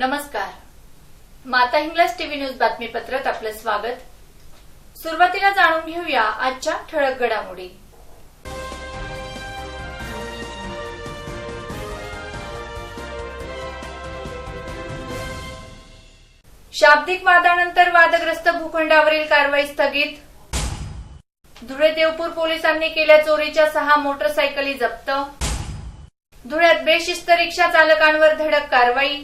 नमस्कार, माता Hinglaj TV news बातमीपत्रात आपलं स्वागत। सुरुवातीला जाणून घेऊया आजच्या ठळक घडामोडी। शाब्दिक वादानंतर वादग्रस्त भूखंडावरील कारवाई स्थगित। धुळे देवपूर पोलिसांनी केल्या चोरीच्या 6 मोटरसायकली जप्त। धुळ्यात बेशिस्त रिक्षा चालकांवर धडक कारवाई।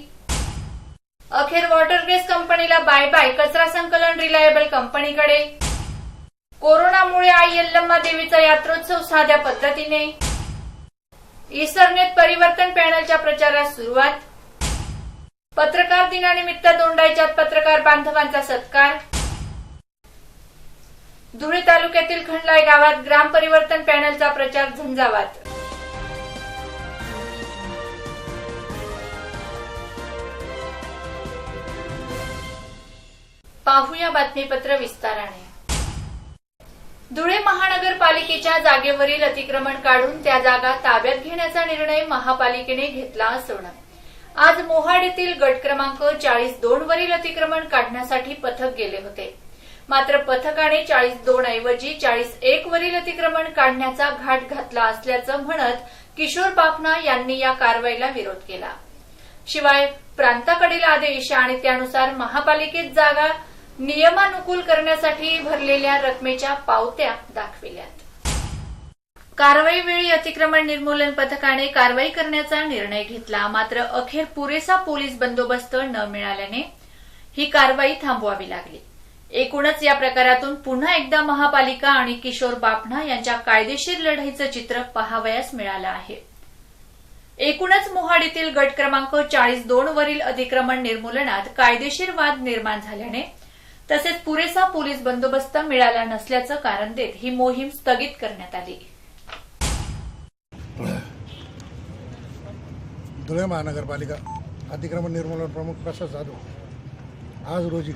अखेर वॉटरग्रेस कंपनीला बाय बाय, कचरा संकलन रिलायबल कंपनीकडे। कोरोनामुळे आई यल्लम्मा देवीचा यात्रोत्सव साध्या पद्धतीने। ईसरनेत परिवर्तन पॅनलच्या प्रचारास सुरुवात। पत्रकार दिनानिमित्त दोंडाईच्यात पत्रकार बांधवांचा सत्कार। धुळे तालुक्यातील खंडलाय गावात ग्राम परिवर्तन पॅनलचा प्रचार झंझावात। पाहूया बातमीपत्र विस्ताराने। धुळे महानगरपालिकेच्या जागेवरील अतिक्रमण काढून त्या जागा ताब्यात घेण्याचा निर्णय महापालिकेने घेतला असून आज मोहाड येथील गट क्रमांक 42 वरील अतिक्रमण काढण्यासाठी पथक गेले होते। मात्र पथकाने 42 ऐवजी 41 वरील अतिक्रमण काढण्याचा घाट घातला असल्याचं म्हणत किशोर बापना यांनी या कारवाईला विरोध केला। शिवाय प्रांताकडील आदेश आणि त्यानुसार महापालिकेत जागा नियमानुकूल करण्यासाठी भरलेल्या रकमेच्या पावत्या दाखविल्यात। कारवाईवेळी अतिक्रमण निर्मूलन पथकाने कारवाई करण्याचा निर्णय घेतला, मात्र अखेर पुरेसा पोलीस बंदोबस्त न मिळाल्याने ही कारवाई थांबवावी लागली। एकूणच या प्रकारातून पुन्हा एकदा महापालिका आणि किशोर बापना यांच्या कायदेशीर लढाईचं चित्र पाहावयास मिळालं आहे। एकूणच मोहाड येथील गट क्रमांक 42 वरील अतिक्रमण निर्मूलनात कायदेशीर वाद निर्माण झाल्याने तसेच पुरेसा पोलीस बंदोबस्त मिळाला नसल्याचं कारण देत ही मोहीम स्थगित करण्यात आली। धुळे महानगरपालिका अतिक्रमण निर्मूलन प्रमुख प्रसाद जाधव आज रोजी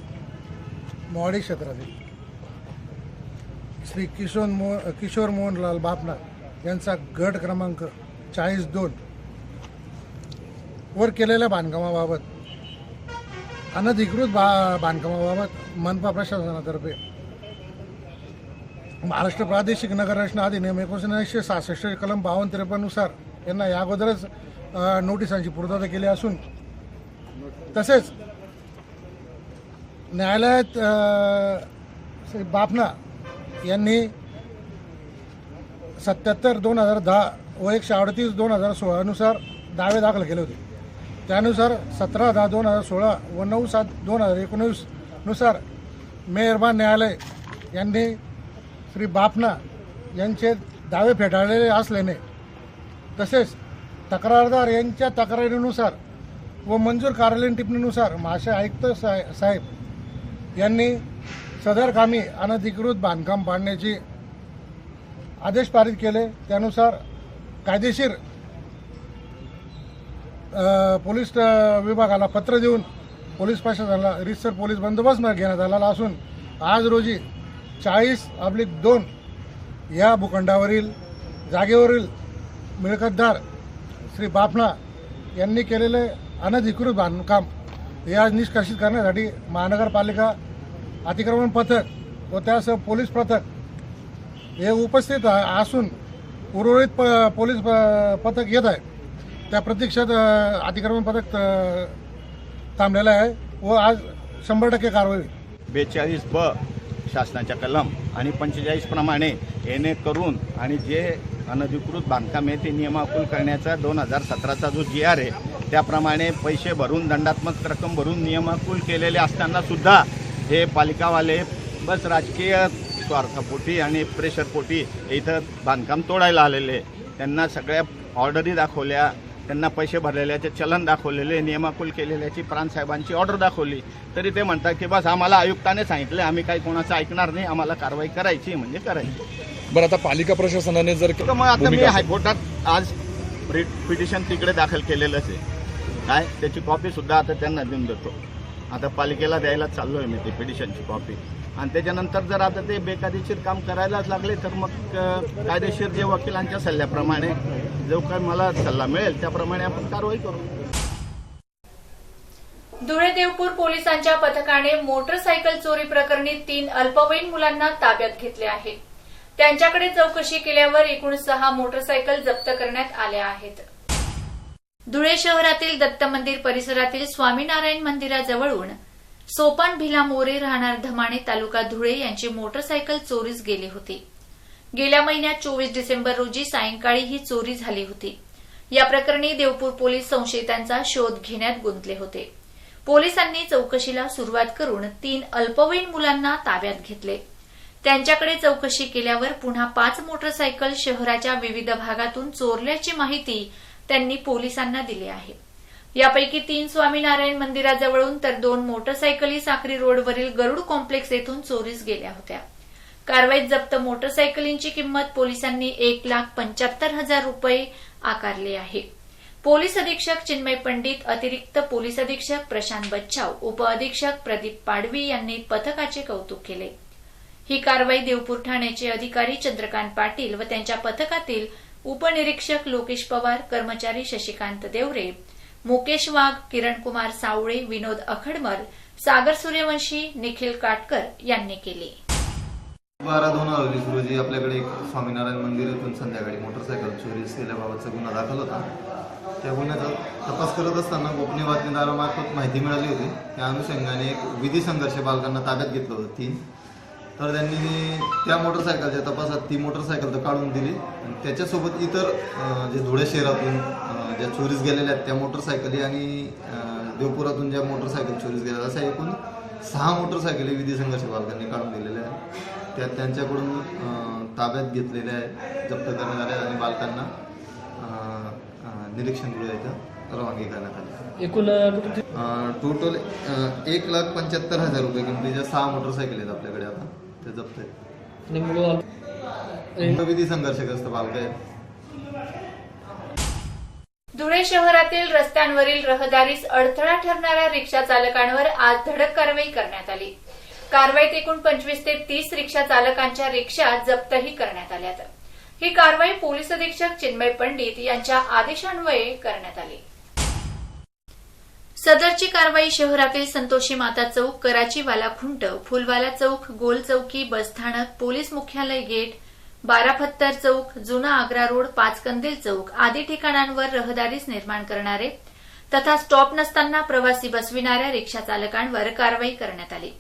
मोहाडी क्षेत्रातील श्री किशोर मोहनलाल बापना यांचा गट क्रमांक 42 वर केलेल्या बांधकामाबाबत अनधिकृत बांधकामाबाबत मनपा प्रशासनातर्फे महाराष्ट्र प्रादेशिक नगररचना अधिनियम 1966 कलम 52-53 नुसार यांना या अगोदरच नोटिसांची पूर्तता केली असून तसेच न्यायालयात श्री बापना यांनी 77/2010 व 138/2016 नुसार दावे दाखल केले होते। त्यानुसार 17/10/2016 व 9/7/2019 नुसार मेहरबान न्यायालय यांनी श्री बापना यांचे दावे फेटाळलेले असल्याने तसेच तक्रारदार यांच्या तक्रारीनुसार व मंजूर कार्यालयीन टिप्पणीनुसार महाशय आयुक्त साहेब यांनी सदर कामी अनधिकृत बांधकाम पाडण्याचे आदेश पारित केले। त्यानुसार कायदेशीर पोलीस विभागाला पत्र देऊन पोलीस प्रशासनाला रितसर पोलीस बंदोबस्त घेण्यात आलेला असून आज रोजी 40/2 या भूखंडावरील जागेवरील मिळकतदार श्री बापना यांनी केलेले अनधिकृत बांधकाम हे आज निष्कासित करण्यासाठी महानगरपालिका अतिक्रमण पथक व त्यासह पोलीस पथक हे उपस्थित असून उर्वरित पोलीस पथक येत आहे। त्या प्रतीक्षेत अतिक्रमण पथक थांबलेलं आहे व आज 100% कारवाई। 42 शासनाच्या कलम आणि 45 प्रमाणे येणे करून आणि जे अनधिकृत बांधकाम आहे ते नियमाकुल करण्याचा 2017चा जो GR आहे त्याप्रमाणे पैसे भरून दंडात्मक रक्कम भरून नियमाकुल केलेले असताना सुद्धा हे पालिकावाले बस राजकीय स्वार्थापोटी आणि प्रेशरपोटी इथं बांधकाम तोडायला आलेले। त्यांना सगळ्या ऑर्डरी दाखवल्या, त्यांना पैसे भरलेल्याचे चलन दाखवलेले, नियमाकुल केलेल्याची प्रांतसाहेबांची ऑर्डर दाखवली, तरी ते म्हणतात की बस आम्हाला आयुक्ताने सांगितले, आम्ही काही कोणाचं ऐकणार नाही, आम्हाला कारवाई करायची म्हणजे करायची। बरं, आता पालिका प्रशासनाने जर मग आता मी हायकोर्टात आज पिटिशन तिकडे दाखल केलेलंच आहे काय, त्याची कॉपी सुद्धा आता त्यांना देऊन देतो। आता पालिकेला द्यायला चाललो आहे मी ते पिटिशनची कॉपी, आणि त्याच्यानंतर जर आता ते बेकायदेशीर काम करायलाच लागले तर मग कायदेशीर जे वकिलांच्या सल्ल्याप्रमाणे जो काही मला सल्ला मिळेल त्याप्रमाणे आपण कारवाई करू। धुळे देवपूर पोलिसांच्या पथकाने मोटरसायकल चोरी प्रकरणी 3 अल्पवयीन मुलांना ताब्यात घेतले आहे. त्यांच्याकडे चौकशी केल्यावर एकूण 6 मोटरसायकल जप्त करण्यात आल्या आहेत. धुळे शहरातील दत्त मंदिर परिसरातील स्वामीनारायण मंदिराजवळून सोपान भिला मोरे राहणार धमाणे तालुका धुळे यांची मोटरसायकल चोरीस गेली होती. गेल्या महिन्यात 24 डिसेंबर रोजी सायंकाळी ही चोरी झाली होती. या प्रकरणी देवपूर पोलीस संशयितांचा शोध घेण्यात गुंतले होते. पोलिसांनी चौकशीला सुरुवात करून 3 अल्पवयीन मुलांना ताब्यात घेतले. त्यांच्याकडे चौकशी केल्यावर पुन्हा 5 मोटरसायकल शहराच्या विविध भागातून चोरल्याची माहिती त्यांनी पोलिसांना दिली आहे. यापैकी 3 स्वामीनारायण मंदिराजवळून तर 2 मोटरसायकली साक्री रोडवरील गरुड कॉम्प्लेक्स येथून चोरीस गेल्या होत्या. कारवाईत जप्त मोटरसायकलींची किंमत पोलिसांनी 1,75,000 रुपये आकारली आहे. पोलीस अधीक्षक चिन्मय पंडित, अतिरिक्त पोलीस अधीक्षक प्रशांत बच्छाव, उपअधीक्षक प्रदीप पाडवी यांनी पथकाचे कौतुक केले. ही कारवाई देवपूर ठाण्याचे अधिकारी चंद्रकांत पाटील व त्यांच्या पथकातील उपनिरीक्षक लोकेश पवार, कर्मचारी शशिकांत देवरे, मुकेश वाघ, किरणकुमार सावळे, विनोद अखडमल, सागर सूर्यवंशी, निखिल काटकर यांनी केली. 12/2/2020 रोजी आपल्याकडे एक स्वामीनारायण मंदिर येथून संध्याकाळी मोटरसायकल चोरी केल्याबाबतचा गुन्हा दाखल होता. त्या गुन्ह्याचा तपास करत असताना गोपनीय बातमीदारामार्फत माहिती मिळाली होती. त्या अनुषंगाने एक विधी संघर्ष बालकांना ताब्यात घेतलं होतं 3. तर त्यांनी त्या मोटरसायकलच्या तपासात ती मोटरसायकल तर काढून दिली. त्याच्यासोबत इतर जे धुळे शहरातून ज्या चोरीस गेलेल्या आहेत त्या मोटरसायकली आणि देवपुरातून ज्या मोटरसायकल चोरीस गेल्या अशा एकूण 6 मोटरसायकली विधी संघर्ष बालकांनी काढून दिलेल्या आहेत. त्या त्यांच्याकडून ताब्यात घेतलेल्या आहेत, जप्त करण्यात आल्या आणि बालकांना निरीक्षण गृह इथं रवानगी करण्यात आली. एकूण टोटल 1,75,000 रुपये किमतीच्या 6 मोटरसायकल आहेत आपल्याकडे आता, ते जप्त आहेत. विधी संघर्षग्रस्त बालक आहेत. धुळे शहरातील रस्त्यांवरील रहदारीस अडथळा ठरणाऱ्या रिक्षा चालकांवर आज धडक कारवाई करण्यात आली. कारवाईत एकूण 25 ते 30 रिक्षा चालकांच्या रिक्षा जप्तही करण्यात आल्या. ही कारवाई पोलीस अधीक्षक चिन्मय पंडित यांच्या आदेशान्वये करण्यात आली. सदरची कारवाई शहरातील संतोषी माता चौक, कराचीवाला खुंट, फुलवाला चौक, गोल चौकी, बसस्थानक, पोलीस मुख्यालय गेट, 12 फत्तर चौक, जुना आग्रा रोड, 5 कंदील चौक आदी ठिकाणांवर रहदारीस निर्माण करणारे तथा स्टॉप नसताना प्रवासी बसविणाऱ्या रिक्षा चालकांवर कारवाई करण्यात आली.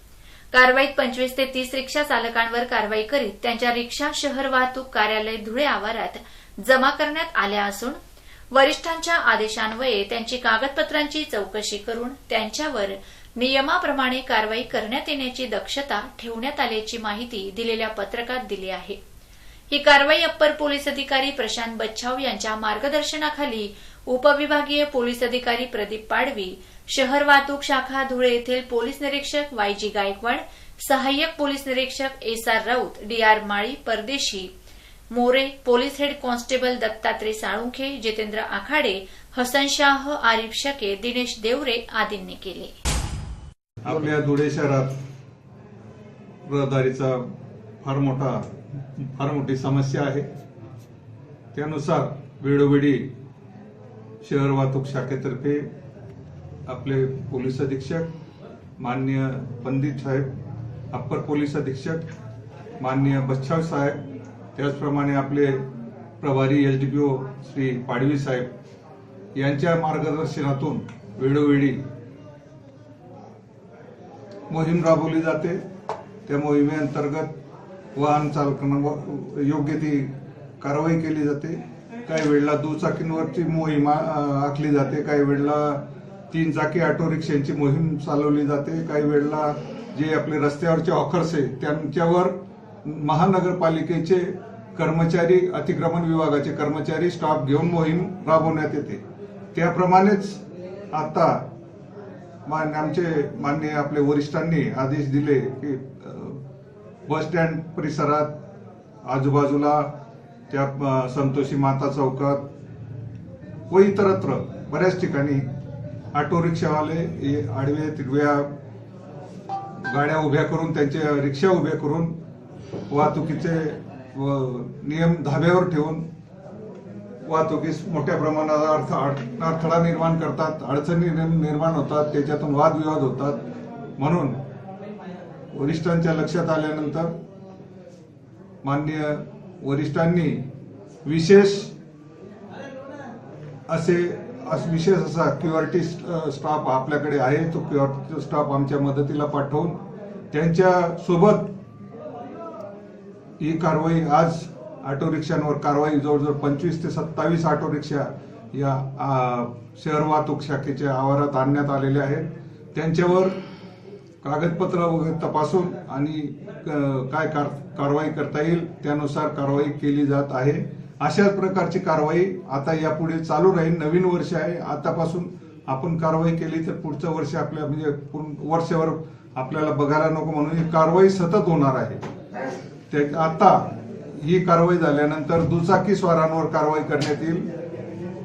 कारवाईत 25 ते 30 रिक्षा चालकांवर कारवाई करीत त्यांच्या रिक्षा शहर वाहतूक कार्यालय धुळे आवारात जमा करण्यात आल्या असून वरिष्ठांच्या आदेशान्वये त्यांची कागदपत्रांची चौकशी करून त्यांच्यावर नियमाप्रमाणे कारवाई करण्यात येण्याची दक्षता ठेवण्यात आल्याची माहिती दिलेल्या पत्रकात दिली आहे. ही कारवाई अप्पर पोलीस अधिकारी प्रशांत बच्छाव यांच्या मार्गदर्शनाखाली उपविभागीय पोलीस अधिकारी प्रदीप पाडवी, शहर वाहतूक शाखा धुळे येथील पोलीस निरीक्षक वायजी गायकवाड, सहाय्यक पोलीस निरीक्षक एस.आर. राऊत, डी.आर. माळी, परदेशी More, police head constable Dattatray Salunkhe, Jitendra आखाडे, हसन शाह, आरिफ शके, दिनेश देवरे आदींनी केले. आपल्या धुळे शहरात रहदारीचा फार मोठी समस्या आहे. त्यानुसार वेळोवेळी शहर वाहतूक शाखेतर्फे आपले पोलीस अधीक्षक माननीय पंडित साहेब, अप्पर पोलीस अधीक्षक माननीय बच्छाव साहेब, त्याचप्रमाणे आपले प्रभारी एसडीपीओ श्री पाडवी साहेब यांच्या मार्गदर्शनातून वेळोवेळी मोहीम राबवली जाते. त्या मोहिमेअंतर्गत वाहन चालकांना योग्य ती कारवाई केली जाते. काही वेळेला दुचाकींवरची मोहीम आखली जाते, काही वेळेला 3 चाकी ऑटो रिक्षांची मोहीम चालवली जाते, काही वेळेला जे आपले रस्त्यावरचे हॉकर्स आहेत त्यांच्यावर महानगरपालिकेचे कर्मचारी, अतिक्रमण विभागाचे कर्मचारी स्टाफ घेऊन मोहीम राबवण्यात येते. त्याप्रमाणेच आता आमचे माननीय आपले वरिष्ठांनी आदेश दिले की बस स्टँड परिसरात, आजूबाजूला, त्या संतोषी माता चौकात व इतरत्र बऱ्याच ठिकाणी ऑटो रिक्षावाले आडव्या तिडव्या गाड्या उभ्या करून, त्यांच्या रिक्षा उभ्या करून वाहतुकीचे नियम धाब्यावर ठेवून वाहतुकीस मोठ्या प्रमाणात अडथळा निर्माण करतात, अडचणी निर्माण होतात, त्याच्यातून वादविवाद होतात. म्हणून वरिष्ठांच्या लक्षात आल्यानंतर माननीय वरिष्ठांनी विशेष असा क्युआरटी स्टाफ आपल्याकडे आहे, तो क्युआरटी स्टाफ आमच्या मदतीला पाठवून त्यांच्या सोबत ही कारवाई आज ऑटो रिक्षांवर कारवाई जवळजवळ 25 ते 27 ऑटो रिक्षा या शहर वाहतूक शाखेच्या आवारात आणण्यात आलेल्या आहेत. त्यांच्यावर कागदपत्र वगैरे तपासून आणि काय कारवाई करता येईल त्यानुसार कारवाई केली जात आहे. अशाच प्रकारची कारवाई आता यापुढे चालू राहील. नवीन वर्ष आहे, आतापासून आपण कारवाई केली तर पुढचं वर्ष आपल्या म्हणजे वर्षभर आपल्याला बघायला नको, म्हणून ही कारवाई सतत होणार आहे. आता ही कारवाई झाल्यानंतर दुचाकी स्वारांवर कारवाई करण्यात येईल.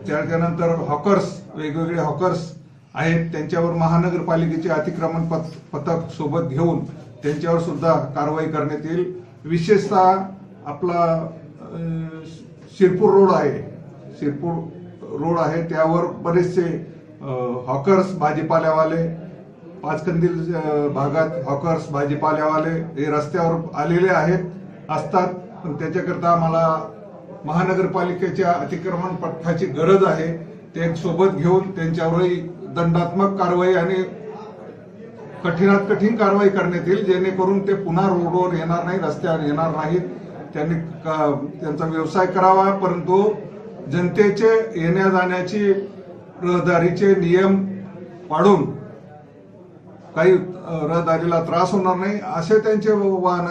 त्यानंतर हॉकर्स, वेगवेगळे हॉकर्स आहेत, त्यांच्यावर महानगरपालिकेचे अतिक्रमण पथक सोबत घेऊन त्यांच्यावर सुद्धा कारवाई करण्यात येईल. विशेषतः आपला शिरपूर रोड आहे, त्यावर बरेचसे हॉकर्स, भाजीपाल्यावाले, पाचकंदील भागात हॉकर्स, भाजीपाल्यावाले हे रस्त्यावर आलेले असतात. पण त्याच्याकरता आम्हाला महानगरपालिकेच्या अतिक्रमण पथकाची गरज आहे. ते सोबत घेऊन त्यांच्यावरही दंडात्मक कारवाई आणि कठीणात कठीण कारवाई करण्यात येईल, जेणेकरून ते पुन्हा रोडवर येणार नाही, रस्त्यावर येणार नाहीत. त्यांनी त्यांचा व्यवसाय करावा, परंतु जनतेचे येण्या जाण्याची रहदारीचे नियम पाळून काही रहदारीला त्रास होणार नाही असे त्यांचे वाहन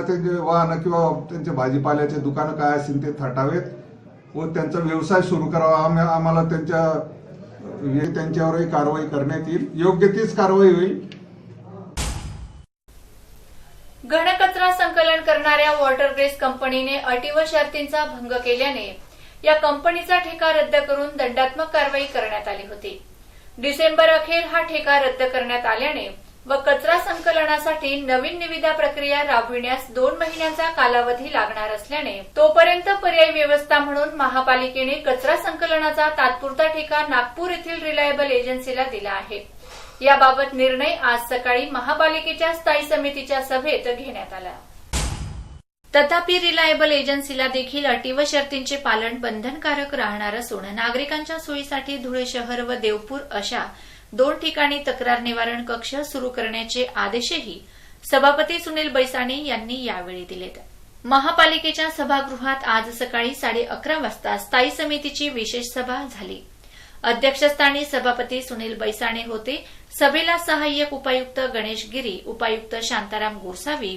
किंवा त्यांचे भाजीपाल्याचे दुकानं काय असतील ते थाटावेत व त्यांचा व्यवसाय सुरू करावा. आम्हाला त्यांच्यावरही कारवाई करण्यात येईल, योग्य तीच कारवाई होईल. घनकचरा संकलन करणाऱ्या वॉटरग्रेस कंपनीने अटी व शर्तींचा भंग केल्याने या कंपनीचा ठेका रद्द करून दंडात्मक कारवाई करण्यात आली होती. डिसेंबर अखेर हा ठेका रद्द करण्यात आल्याने व कचरा संकलनासाठी नवीन निविदा प्रक्रिया राबविण्यास 2 महिन्यांचा कालावधी लागणार असल्याने तोपर्यंत पर्यायी व्यवस्था म्हणून महापालिकेने कचरा संकलनाचा तात्पुरता ठेका नागपूर येथील रिलायबल एजन्सीला दिला आहे. याबाबत निर्णय आज सकाळी महापालिकेच्या स्थायी समितीच्या सभेत घेण्यात आला. तथापि रिलायबल एजन्सीला देखील अटी व शर्तींचे पालन बंधनकारक राहणार असून नागरिकांच्या सोयीसाठी धुळे शहर व देवपूर अशा 2 ठिकाणी तक्रार निवारण कक्ष सुरू करण्याचे आदेशही सभापती सुनील बैसाणे यांनी यावेळी दिलेत. महापालिकेच्या सभागृहात आज सकाळी 11:30 वाजता स्थायी समितीची विशेष सभा झाली. अध्यक्षस्थानी सभापती सुनील बैसाणे होते. सभेला सहाय्यक उपायुक्त गणेश गिरी, उपायुक्त शांताराम गोसावी,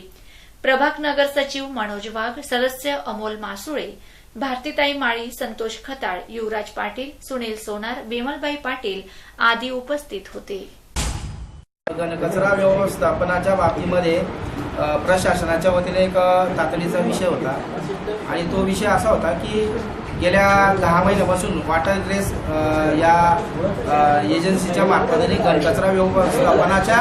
प्रभाग नगर सचिव मनोज वाघ, सदस्य अमोल मासुळे, भारतीताई माळी, संतोष खताळ, युवराज पाटील, सुनील सोनार, विमलबाई पाटील आदी उपस्थित होते. कचरा व्यवस्थापनाच्या बाबतीमध्ये प्रशासनाच्या वतीने एक तातडीचा विषय होता आणि तो विषय असा होता की गेल्या 10 महिन्यापासून वॉटरग्रेस या एजन्सीच्या मार्फतीने घनकचरा व्यवस्थापनाच्या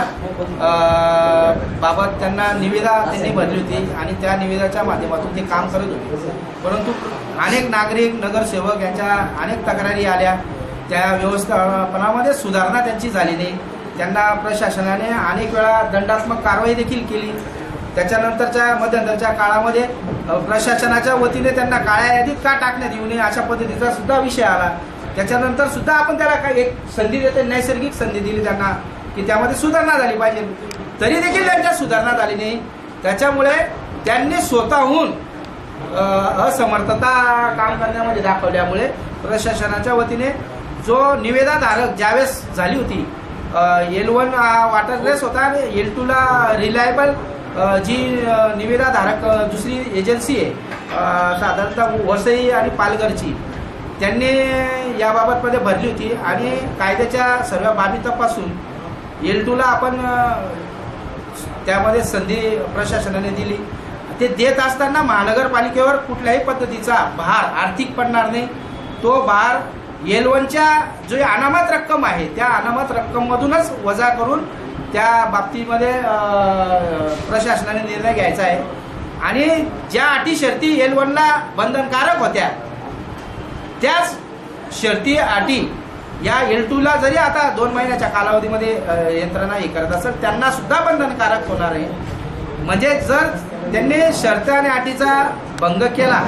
बाबत त्यांना निविदा त्यांनी भरली होती आणि त्या निविदाच्या माध्यमातून ते काम करत होते. परंतु अनेक नागरिक, नगरसेवक यांच्या अनेक तक्रारी आल्या. त्या व्यवस्थापनामध्ये सुधारणा त्यांची झाली नाही. त्यांना प्रशासनाने अनेक वेळा दंडात्मक कारवाई देखील केली. त्याच्यानंतरच्या मध्यंतरच्या काळामध्ये प्रशासनाच्या वतीने त्यांना काळ्या यादीत का टाकण्यात येऊ नये अशा पद्धतीचा सुद्धा विषय आला. त्याच्यानंतर सुद्धा आपण त्याला काय एक संधी देते, नैसर्गिक संधी दिली त्यांना की त्यामध्ये सुधारणा झाली पाहिजे. तरी देखील त्यांच्यात सुधारणा झाली नाही. त्याच्यामुळे त्यांनी स्वतःहून असमर्थता काम करण्यामध्ये दाखवल्यामुळे प्रशासनाच्या वतीने जो निविदाधारक ज्यावेळेस झाली होती, L1 वॉटरग्रेस होता आणि L2ला रिलायबल जी निविदाधारक दुसरी एजन्सी आहे साधारणतः वसई आणि पालघरची, त्यांनी याबाबतमध्ये भरली होती आणि कायद्याच्या सर्व बाबी तपासून L2ला आपण त्यामध्ये संधी प्रशासनाने दिली. ते देत असताना महानगरपालिकेवर कुठल्याही पद्धतीचा भार आर्थिक पडणार नाही. तो भार L1च्या जो अनामत रक्कम आहे त्या अनामत रक्कममधूनच वजा करून त्या बाबतीमध्ये प्रशासनाने निर्णय घ्यायचा आहे. आणि ज्या अटी शर्ती L1ला बंधनकारक होत्या त्याच शर्ती अटी या L2ला जरी आता 2 महिन्याच्या कालावधीमध्ये यंत्रणा हे करत असेल त्यांना सुद्धा बंधनकारक होणार आहे. म्हणजे जर त्यांनी शर्त आणि अटीचा भंग केला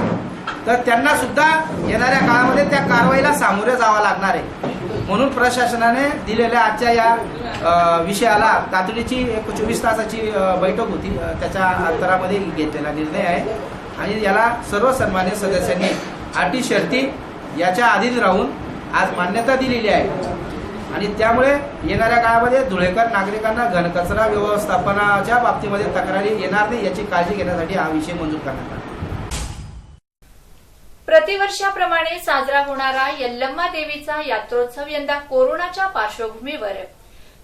तर त्यांना सुद्धा येणाऱ्या काळामध्ये त्या कारवाईला सामोरे जावं लागणार आहे. म्हणून प्रशासनाने दिलेल्या आजच्या या विषयाला तातडीची एक 24 तासाची बैठक होती, त्याच्या अंतरामध्ये घेतलेला निर्णय आहे आणि याला सर्व सन्मान्य सदस्यांनी अटी शर्ती याच्या अधीन राहून आज मान्यता दिलेली आहे. आणि त्यामुळे येणाऱ्या काळामध्ये धुळेकर नागरिकांना घनकचरा व्यवस्थापनाच्या बाबतीमध्ये तक्रारी येणार नाही याची काळजी घेण्यासाठी हा विषय मंजूर करण्यात आला. प्रतिवर्षाप्रमाणे साजरा होणारा यल्लम्मा देवीचा यात्रोत्सव यंदा कोरोनाच्या पार्श्वभूमीवर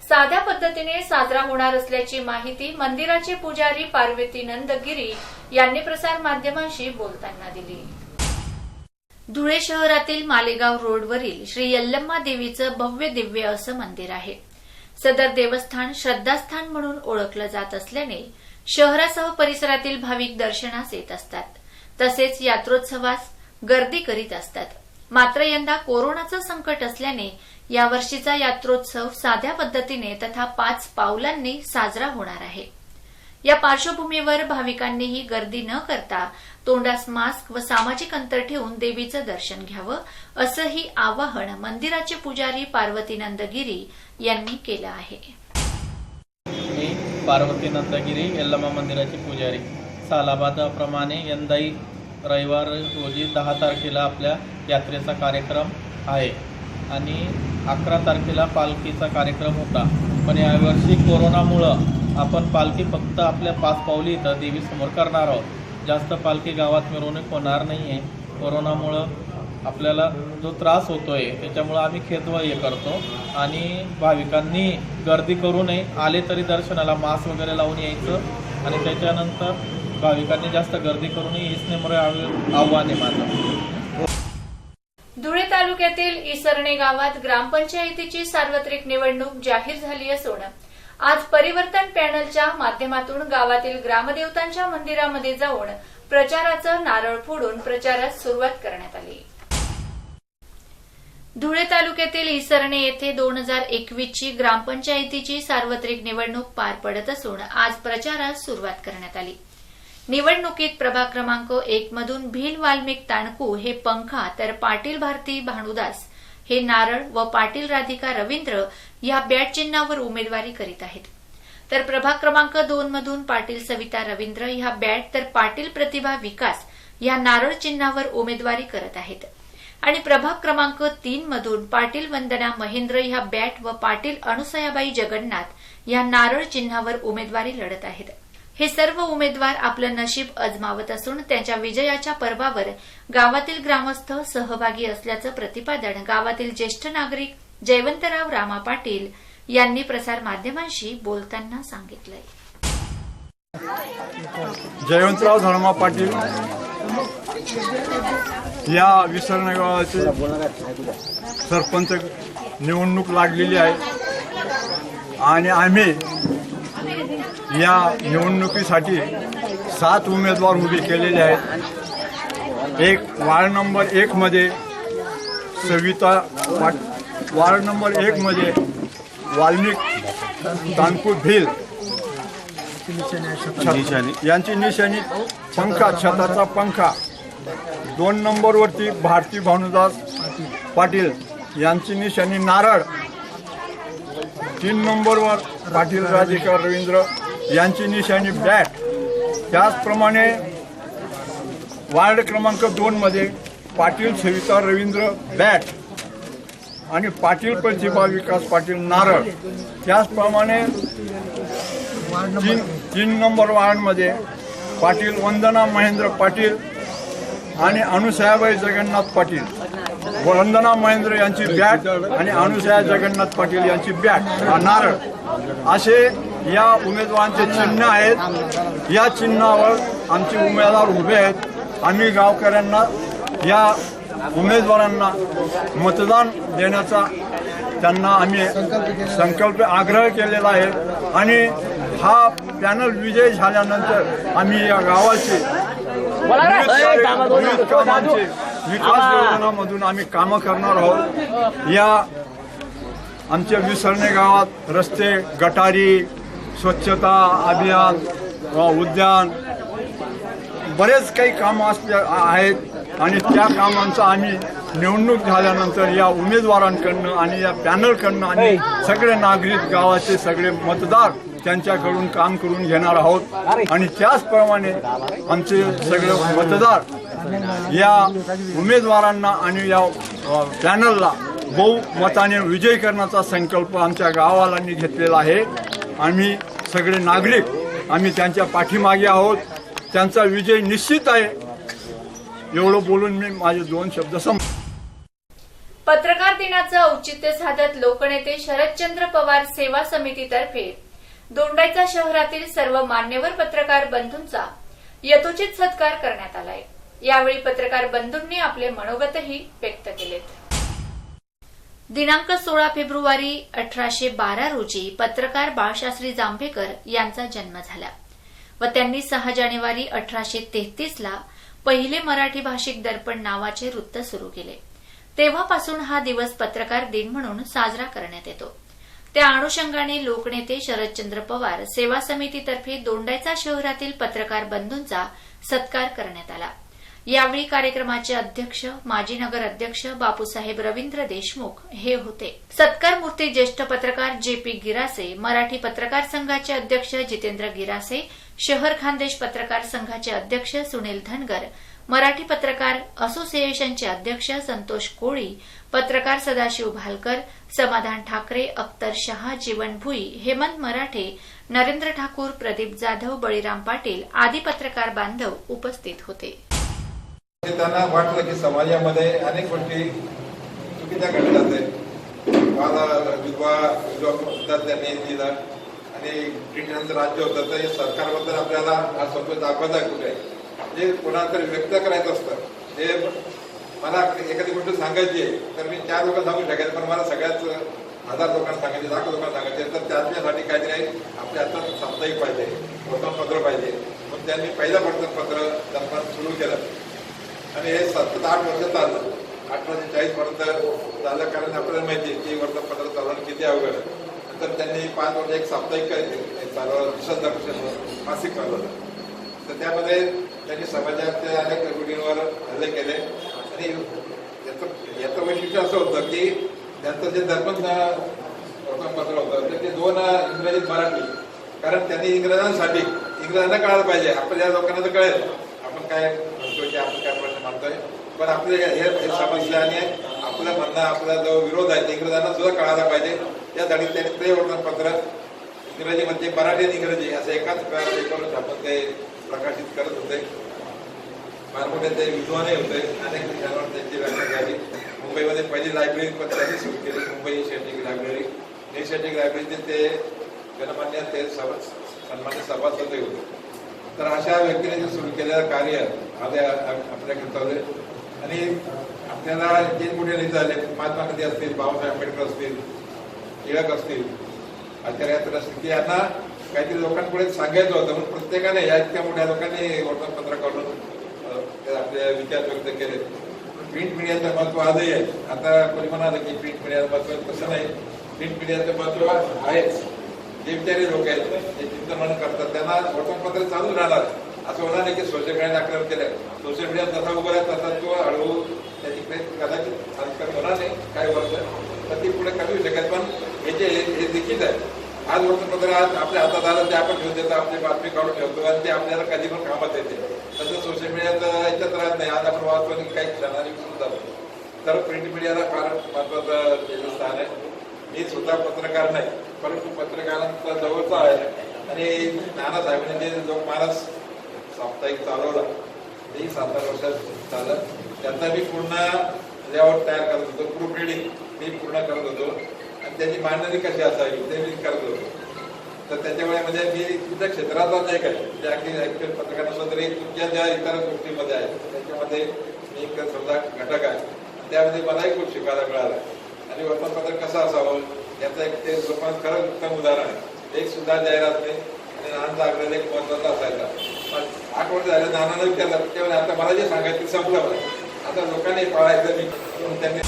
साध्या पद्धतीने साजरा होणार असल्याची माहिती मंदिराचे पुजारी पार्वतीनंद गिरी यांनी प्रसार माध्यमांशी बोलताना दिली. धुळे शहरातील मालेगाव रोडवरील श्री यल्लम्मा देवीचं भव्य दिव्य असं मंदिर आहे. सदर देवस्थान श्रद्धास्थान म्हणून ओळखलं जात असल्याने शहरासह परिसरातील भाविक दर्शनास येत असतात. तसेच यात्रोत्सवास गर्दी करीत असतात. मात्र यंदा कोरोनाचं संकट असल्याने यावर्षीचा यात्रोत्सव साध्या पद्धतीने तथा 5 पावलांनी साजरा होणार आहे. या पार्श्वभूमीवर भाविकांनीही गर्दी न करता तोंडास मास्क व सामाजिक अंतर ठेवून देवीचं दर्शन घ्यावं असंही आवाहन मंदिराचे पुजारी पार्वतीनंद गिरी यांनी केलं आहे. मी पार्वतीनंद गिरी यल्लम्मा मंदिराचे पुजारी. सालाबादाप्रमाणे यंदाही रविवार रोजी 10 तारखेला आपल्या यात्रेचा कार्यक्रम आहे आणि 11 तारखेला पालखीचा कार्यक्रम होता. पण यावर्षी कोरोनामुळं आपण पालखी फक्त आपल्या 5 पावली इथं देवीसमोर करणार आहोत. जास्त पालखी गावात मिरवणूक होणार नाही आहे. कोरोनामुळं आपल्याला जो त्रास होतोय त्याच्यामुळं आम्ही खेदव्य करतो आणि भाविकांनी गर्दी करू नये. आले तरी दर्शनाला मास्क वगैरे लावून यायचं आणि त्याच्यानंतर भाविकांनी जास्त गर्दी करू नये हीच नेमरे आव्हान आहे माझं. धुळे तालुक्यातील इसरणे गावात ग्रामपंचायतीची सार्वत्रिक निवडणूक जाहीर झाली असून आज परिवर्तन पॅनलच्या माध्यमातून गावातील ग्रामदेवतांच्या मंदिरामध्ये जाऊन प्रचाराचं नारळ फोडून प्रचारास सुरुवात करण्यात आली. धुळे तालुक्यातील इसरणे येथे 2021ची ग्रामपंचायतीची सार्वत्रिक निवडणूक पार पडत असून आज प्रचारास सुरुवात करण्यात आली. निवडणुकीत प्रभाग क्रमांक 1 मधून भील वाल्मिक ताणकू हे पंखा तर पाटील भारती भानुदास हे नारळ व पाटील राधिका रवींद्र या बॅट चिन्हावर उमेदवारी करीत आहेत. तर प्रभाग क्रमांक 2 मधून पाटील सविता रवींद्र ह्या बॅट तर पाटील प्रतिभा विकास या नारळ चिन्हावर उमेदवारी करत आहेत. आणि प्रभाग क्रमांक 3 मधून पाटील वंदना महेंद्र ह्या बॅट व पाटील अनुसयाबाई जगन्नाथ या नारळ चिन्हावर उमेदवारी लढत आहेत. हे सर्व उमेदवार आपलं नशीब अजमावत असून त्यांच्या विजयाच्या पर्वावर गावातील ग्रामस्थ सहभागी असल्याचं प्रतिपादन गावातील ज्येष्ठ नागरिक जयवंतराव रामा पाटील यांनी प्रसार माध्यमांशी बोलताना सांगितलंय. जयवंतराव धर्मा पाटील या विसरणे गावाचे सरपंच निवडणूक लागलेली आहे आणि आम्ही या निवडणुकीसाठी 7 उमेदवार उभे केलेले आहेत. एक वार्ड नंबर 1 मध्ये सविता वार्ड नंबर 1 मध्ये वाल्मिक तानकू भील यांची निशाणी पंखा, छताचा पंखा. 2 नंबरवरती भारती भानुदास पाटील यांची निशाणी नारळ. 3 नंबरवर पाटील राधिका रवींद्र यांची निशाणी बॅट. त्याचप्रमाणे वार्ड क्रमांक 2 मध्ये पाटील सविता रवींद्र बॅट आणि पाटील प्रतिभा विकास पाटील नारळ. त्याचप्रमाणे 3 नंबर वार्डमध्ये पाटील वंदना महेंद्र पाटील आणि अनुसयाबाई जगन्नाथ पाटील. वंदना महेंद्र यांची बॅट आणि अनुसया जगन्नाथ पाटील यांची बॅट नारळ असे या उमेदवारांचे चिन्ह आहेत. या चिन्हावर आमचे उमेदवार उभे आहेत. आम्ही गावकऱ्यांना या उमेदवारांना मतदान देण्याचा त्यांना आम्ही संकल्प आग्रह केलेला आहे आणि हा पॅनल विजय झाल्यानंतर आम्ही या गावाचे विविध कामांचे विकास योजनांमधून आम्ही कामं करणार आहोत. या आमच्या विसरणे गावात रस्ते, गटारी, स्वच्छता अभियान, उद्यान बरेच काही कामं आहेत आणि त्या कामांचं आम्ही निवडणूक झाल्यानंतर या उमेदवारांकडनं आणि या पॅनलकडनं आणि सगळे नागरिक गावाचे सगळे मतदार त्यांच्याकडून काम करून घेणार आहोत आणि त्याचप्रमाणे आमचे सगळे मतदार या उमेदवारांना आणि या पॅनलला बहुमताने विजयी करण्याचा संकल्प आमच्या गावालांनी घेतलेला आहे. आम्ही सगळे नागरिक आम्ही त्यांच्या पाठीमागे आहोत. त्यांचा विजय निश्चित आहे. एवढं बोलून मी माझे 2 शब्द पत्रकार दिनाचं औचित्य साधत लोकनेते शरदचंद्र पवार सेवा समितीतर्फे दोंडाईचा शहरातील सर्व मान्यवर पत्रकार बंधूंचा यथोचित सत्कार करण्यात आलाय. यावेळी पत्रकार बंधूंनी आपले मनोगतही व्यक्त केलेत. दिनांक 16 फेब्रुवारी 1812 रोजी पत्रकार बाळशास्त्री जांभेकर यांचा जन्म झाला व त्यांनी 6 जानेवारी 1833 ला पहिले मराठी भाषिक दर्पण नावाचे वृत्त सुरू केले. तेव्हापासून हा दिवस पत्रकार दिन म्हणून साजरा करण्यात येतो. त्या अनुषंगाने लोकनेते शरदचंद्र पवार सेवा समितीतर्फे दोंडाईचा शहरातील पत्रकार बंधूंचा सत्कार करण्यात आला. यावेळी कार्यक्रमाचे अध्यक्ष माजी नगर अध्यक्ष बापूसाहेब रवींद्र देशमुख हे होते. सत्कार मूर्ती ज्येष्ठ पत्रकार जे.पी. गिरासे, मराठी पत्रकार संघाचे अध्यक्ष जितेंद्र गिरासे, शहर खानदेश पत्रकार संघाचे अध्यक्ष सुनील धनगर, मराठी पत्रकार असोसिएशनचे अध्यक्ष संतोष कोळी, पत्रकार सदाशिव भालकर, समाधान ठाकरे, अख्तर शहा, जीवन भुई, हेमंत मराठे, नरेंद्र ठाकूर, प्रदीप जाधव, बळीराम पाटील आदी पत्रकार बांधव उपस्थित होते. त्यांना वाटलं की समाजामध्ये अनेक गोष्टी चुकीच्या घडतात आहेत. मला विधवा त्यांनी दिलं आणि ब्रिटनचं राज्य होतं तर सरकारबद्दल आपल्याला हा संतोष दाखवायचा कुठे जे कोणाला तरी व्यक्त करायचं असतं. ते मला एखादी गोष्ट सांगायची आहे तर मी 4 लोकांना सांगू शकेल, पण मला सगळ्याच 1000 लोकांना सांगायचे, लाखो लोकांना सांगायचे तर त्याच्यासाठी काहीतरी आपल्या हातात साप्ताहिक पाहिजे, वर्तमानपत्र पाहिजे. मग त्यांनी पहिलं वर्तमानपत्र दर्पण सुरू केलं आणि हे 7-8 वर्ष चाललं. 1840 पर्यंत झालं कारण आपल्याला माहिती आहे की वर्तमानपत्र चालवणं किती अवघड आहे. नंतर त्यांनी 5 वर्ष एक साप्ताहिक चालवलं, मासिक चालवलं. तर त्यामध्ये त्यांनी समाजाच्या अनेक रूढींवर हल्ले केले आणि याचं वैशिष्ट्य असं होतं की त्यांचं जे दर्पण वर्तमानपत्र होतं तर ते 2 इंग्रजीत मराठी, कारण त्यांनी इंग्रजांना कळायला पाहिजे. आपल्या लोकांना तर कळेल आपण काय म्हणतोय की आपण काय प्रश्न मांडतोय, पण आपले हे समस्या आणि आपलं म्हणणं आपला जो विरोध आहे ते इंग्रजांना सुद्धा कळायला पाहिजे. त्यासाठी त्यांनी ते वर्तमानपत्र इंग्रजीमध्ये मराठी आणि इंग्रजी असं एकाच पेपरवर छापून ते प्रकाशित करत होते. फार मोठे ते विद्वानही होते. अनेक विषयांवर त्यांची व्याख्या झाली. मुंबईमध्ये पहिली लायब्ररी पण त्यांनी सुरू केली, मुंबई एशियाटिक लायब्ररी. एशियाटिक लायब्ररीचे ते गणमान्य ते सन्मान्य सभासद होते. तर अशा व्यक्तीने जे सुरू केलेलं कार्य आपल्याकडे होते आणि आपल्याला 3 मोठे नेते झाले, महात्मा गांधी असतील, बाबासाहेब आंबेडकर असतील, टिळक असतील, आचार्य असतील, की यांना काहीतरी लोकांपुढे सांगायचं होतं. म्हणून प्रत्येकाने या इतक्या मोठ्या लोकांनी वर्तमानपत्र काढून आपले विचार व्यक्त केले. प्रिंट मीडियाचं महत्व आजही आहे. आता कोणी म्हणालं की प्रिंट मीडियाचं महत्व, तसं नाही. प्रिंट मीडियाचं महत्व आहेच. जे विचारी लोक आहेत जे चिंतन करतात त्यांना वर्तमानपत्र चालूच राहणार. असं होणार नाही की सोशल मीडियाने आक्रमण केलं. सोशल मीडिया जसा उभं आहे तसा तो हळूहळू त्याची कदाचित आजकाल होणार नाही काही वर्ष तर ती पुढे कमी होऊ शकेल. पण हे देखील आहे. आज वर्तमानपत्र आज आपल्या हातात आलं ते आपण ठेवून देतो, आपली बातमी काढून ठेवतो आणि ते आपल्याला कधी पण कामात येते. तसं सोशल मीडियाचं याच्यात राहत नाही. आज आपण वाचतो आणि काही क्षणाने विसरून जातो. तर प्रिंट मीडियाला फार महत्वाचं त्याचं स्थान आहे. मी स्वतः पत्रकार नाही, परंतु पत्रकारांचा जवळचा आहे आणि नानासाहेबांनी जे लोकमानस साप्ताहिक चालवला तेही 7 वर्षात चाललं. त्यांचा मी पूर्ण लेआउट तयार करत होतो, प्रूफ रिडिंग मी पूर्ण करत होतो आणि त्याची मांडणी कशी असावी ते मी करत होतो. तर त्याच्यामुळे म्हणजे मी तुमच्या क्षेत्राचाच एक आहे जे अगदी ऍक्च्युअल पत्रकार नसलं तरी तुमच्या ज्या इतर गोष्टीमध्ये आहे त्याच्यामध्ये मी एक समजा घटक आहे. त्यामध्ये मलाही खूप शिकायला मिळालं आणि वर्तमानपत्र कसं असावं याचं एक ते लोकांना खरंच उत्तम उदाहरण आहे. एक सुद्धा जाहिरात नाही आणि नानांचा आग्रह एक महत्वाचा असायचा. पण 8 वर्ष झाले नानांना विचारलं तेव्हा आता मला जे सांगायचं संपलं मला आता लोकांनी पाळायचं नाही म्हणून त्यांनी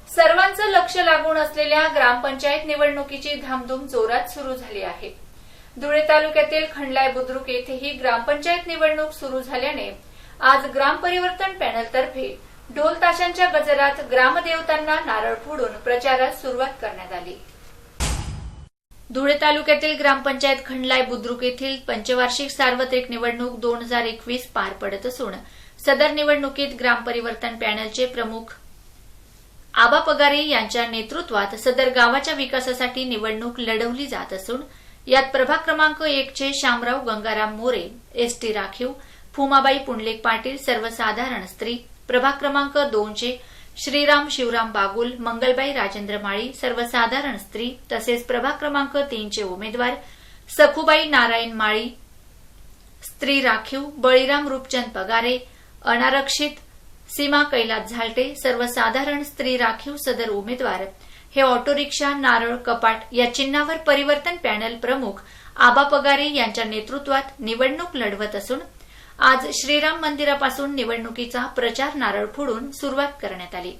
सर्वांचं लक्ष लागून असलेल्या ग्रामपंचायत निवडणुकीची धामधूम जोरात सुरू झाली आहे. धुळे तालुक्यातील खंडलाय बुद्रुक येथेही ग्रामपंचायत निवडणूक सुरू झाल्याने आज ग्रामपरिवर्तन पॅनलतर्फे ढोल ताशांच्या गजरात ग्रामदेवतांना नारळ फोडून प्रचारास सुरुवात करण्यात आली. धुळे तालुक्यातील ग्रामपंचायत खंडलाय बुद्रुक येथील पंचवार्षिक सार्वत्रिक निवडणूक 2021 पार पडत असून सदर निवडणुकीत ग्रामपरिवर्तन पॅनलचे प्रमुख आबा पगारे यांच्या नेतृत्वात सदर गावाच्या विकासासाठी निवडणूक लढवली जात असून यात प्रभाग क्रमांक 1चे शामराव गंगाराम मोरे, एसटी राखीव, फुमाबाई पुंडलिक पाटील सर्वसाधारण स्त्री, प्रभाग क्रमांक 2चे श्रीराम शिवराम बागुल, मंगलबाई राजेंद्र माळी सर्वसाधारण स्त्री तसेच प्रभाग क्रमांक 3चे उमेदवार सखुबाई नारायण माळी स्त्री राखीव, बळीराम रूपचंद पगारे अनारक्षित, सीमा कैलास झालटे सर्वसाधारण स्त्री राखीव सदर उमेदवार हे ऑटो रिक्षा, नारळ, कपाट या चिन्हावर परिवर्तन पॅनल प्रमुख आबा पगारे यांच्या नेतृत्वात निवडणूक लढवत असून आज श्रीराम मंदिरापासून निवडणुकीचा प्रचार नारळ फोडून सुरुवात करण्यात आली.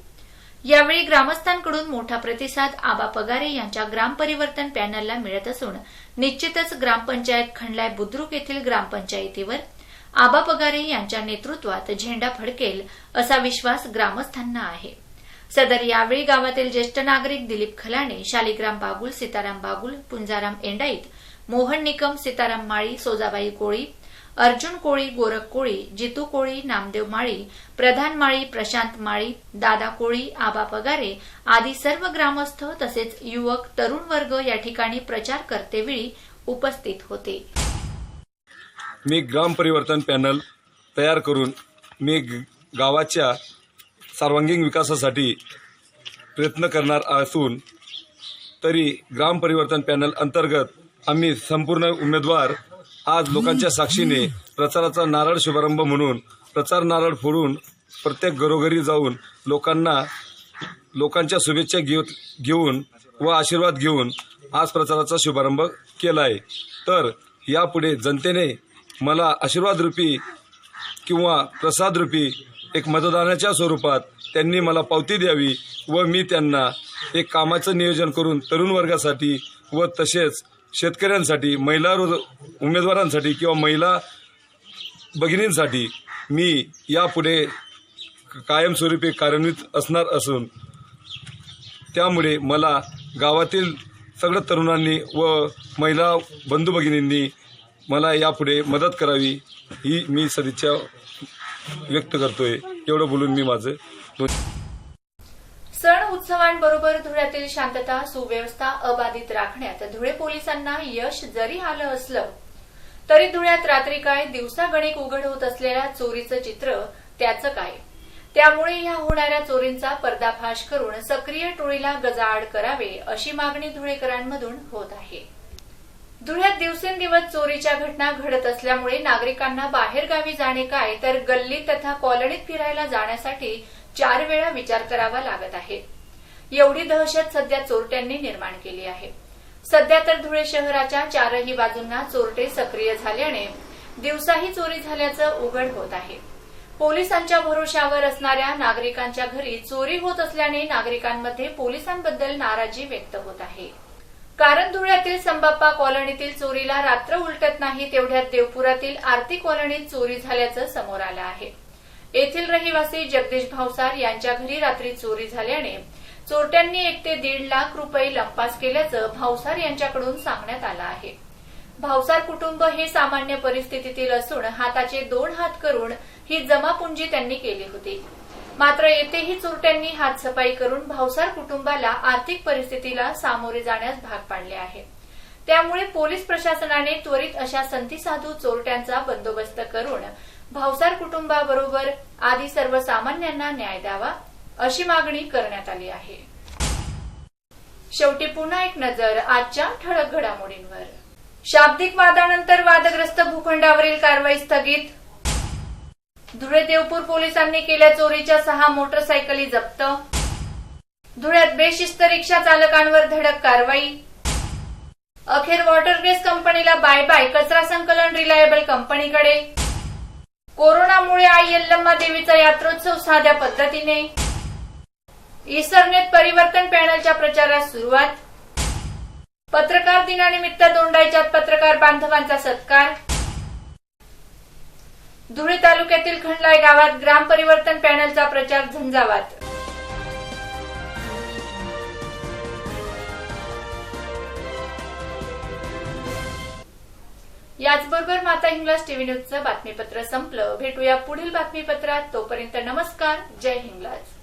यावेळी ग्रामस्थांकडून मोठा प्रतिसाद आबा पगारे यांच्या ग्रामपरिवर्तन पॅनलला मिळत असून निश्चितच ग्रामपंचायत खंडलाय बुद्रुक येथील ग्रामपंचायतीवर आबा पगारे यांच्या नेतृत्वात झेंडा फडकेल असा विश्वास ग्रामस्थांना आहे. सदर यावेळी गावातील ज्येष्ठ नागरिक दिलीप खलाणे, शालिग्राम बागुल, सीताराम बागुल, पुंजाराम एंडाईत, मोहन निकम, सीताराम माळी, सोजाबाई कोळी, अर्जुन कोळी, गोरख कोळी, जितू कोळी, नामदेव माळी, प्रधान माळी, प्रशांत माळी, दादा कोळी, आबा पगारे आदी सर्व ग्रामस्थ तसेच युवक, तरुण वर्ग या ठिकाणी प्रचार करतेवेळी उपस्थित होते. मी ग्राम परिवर्तन पॅनल तयार करून मी गावाच्या सर्वांगीण विकासासाठी प्रयत्न करणार असून तरी ग्राम परिवर्तन पॅनल अंतर्गत आम्ही संपूर्ण उमेदवार आज लोकांच्या साक्षीने प्रचाराचा नारळ शुभारंभ म्हणून प्रचार नारळ फोडून प्रत्येक घरोघरी जाऊन लोकांच्या शुभेच्छा घेऊन व आशीर्वाद घेऊन आज प्रचाराचा शुभारंभ केला आहे. तर यापुढे जनतेने मला आशीर्वादरूपी किंवा प्रसादरूपी एक मतदानाच्या स्वरूपात त्यांनी मला पावती द्यावी व मी त्यांना एक कामाचं नियोजन करून तरुण वर्गासाठी व तसेच शेतकऱ्यांसाठी, महिला उमेदवारांसाठी किंवा महिला भगिनींसाठी मी यापुढे कायमस्वरूपी कार्यान्वित असणार असून त्यामुळे मला गावातील सगळ्या तरुणांनी व महिला बंधू भगिनींनी मला यापुढे मदत करावी ही मी सदिच्छा व्यक्त करतोय. एवढं बोलून मी माझं सण उत्सवांबरोबर धुळ्यातील शांतता सुव्यवस्था अबाधित राखण्यात धुळे पोलिसांना यश जरी आलं असलं तरी धुळ्यात रात्री काय दिवसा गणिक उघड होत असलेल्या चोरीचं चित्र त्याचं काय. त्यामुळे या होणाऱ्या चोरींचा पर्दाफाश करून सक्रिय टोळीला गजाआड करावे अशी मागणी धुळेकरांमधून होत आहे. धुळ्यात दिवसेंदिवस चोरीच्या घटना घडत असल्यामुळे नागरिकांना बाहेरगावी जाणे काय तर गल्ली तथा कॉलनीत फिरायला जाण्यासाठी 4 वेळा विचार करावा लागत आहे. एवढी दहशत सध्या चोरट्यांनी निर्माण केली आहे. सध्या तर धुळे शहराच्या 4ही बाजूंना चोरटे सक्रिय झाल्याने दिवसाही चोरी झाल्याचं उघड होत आहे. पोलिसांच्या भरोशावर असणाऱ्या नागरिकांच्या घरी चोरी होत असल्याने नागरिकांमध्ये पोलिसांबद्दल नाराजी व्यक्त होत आहे. कारण धुळ्यातील संबाप्पा कॉलनीतील चोरीला रात्र उलटत नाही तेवढ्यात देवपुरातील आरती कॉलनीत चोरी झाल्याचं समोर आलं आहे. येथील रहिवासी जगदीश भावसार यांच्या घरी रात्री चोरी झाल्याने चोरट्यांनी 1 ते 1.5 लाख रुपये लंपास केल्याचं भावसार यांच्याकडून सांगण्यात आलं आहे. भावसार कुटुंब हे सामान्य परिस्थितीतील असून हाताचे 2 हात करून ही जमापुंजी त्यांनी केली होती. मात्र येथेही चोरट्यांनी हातसफाई करून भावसार कुटुंबाला आर्थिक परिस्थितीला सामोरे जाण्यास भाग पाडले आहे. त्यामुळे पोलीस प्रशासनाने त्वरित अशा संतीसाधू चोरट्यांचा बंदोबस्त करून भावसार कुटुंबाबरोबर आदी सर्वसामान्यांना न्याय द्यावा अशी मागणी करण्यात आली आहे. शेवटी पुन्हा एक नजर आजच्या ठळक घडामोडींवर. शाब्दिक वादानंतर वादग्रस्त भूखंडावरील कारवाई स्थगित. धुळे देवपूर पोलिसांनी केल्या चोरीच्या 6 मोटरसायकली जप्त. धुळ्यात बेशिस्त रिक्षा चालकांवर धडक कारवाई. अखेर वॉटरग्रेस कंपनीला बाय बाय, कचरा संकलन रिलायबल कंपनीकडे. कोरोनामुळे आई यल्लम्मा देवीचा यात्रोत्सव साध्या पद्धतीने. ईसरनेत परिवर्तन पॅनलच्या प्रचारास सुरुवात. पत्रकार दिनानिमित्त दोंडाईच्यात पत्रकार बांधवांचा सत्कार. धुळे तालुक्यातील खंडलाय गावात ग्राम परिवर्तन पॅनलचा प्रचार झंझावात. याचबरोबर माता हिंगलाज टीव्ही न्यूजचं बातमीपत्र संपलं. भेटूया पुढील बातमीपत्रात. तोपर्यंत नमस्कार. जय हिंगलाज.